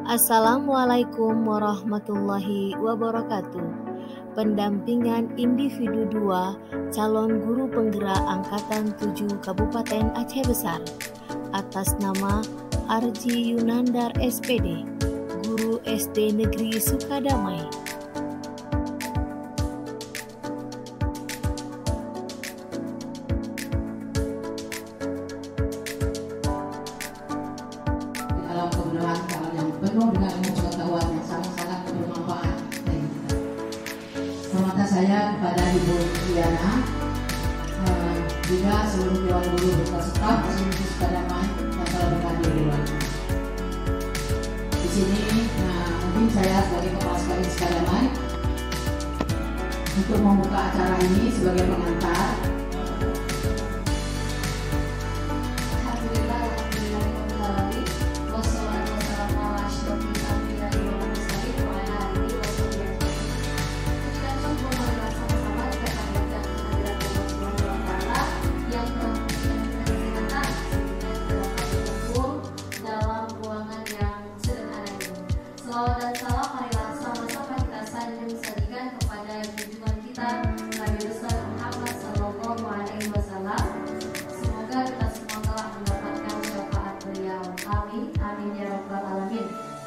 Assalamualaikum warahmatullahi wabarakatuh. Pendampingan individu 2 calon guru penggerak angkatan 7 Kabupaten Aceh Besar atas nama Arji Yunandar SPD, guru SD Negeri Sukadamai. Dalam kebenaran yang penuh dengan ilmu pengetahuan yang sangat-sangat bermanfaat bagi kita. Hormatan saya kepada Ibu Diana, juga seluruh dewan guru serta staf Asosiasi Sukadamai yang telah berhadir di luar. Di sini, mungkin saya sebagai kepala sekolah Sukadamai untuk membuka acara ini sebagai pengantar. Salawat dan salam marilah sama-sama kita sanjung sajikan kepada junjungan kita Nabi besar Muhammad Sallallahu Alaihi Wasallam. Semoga kita semua telah mendapatkan syafaat beliau. Amin, amin ya rabbal alamin.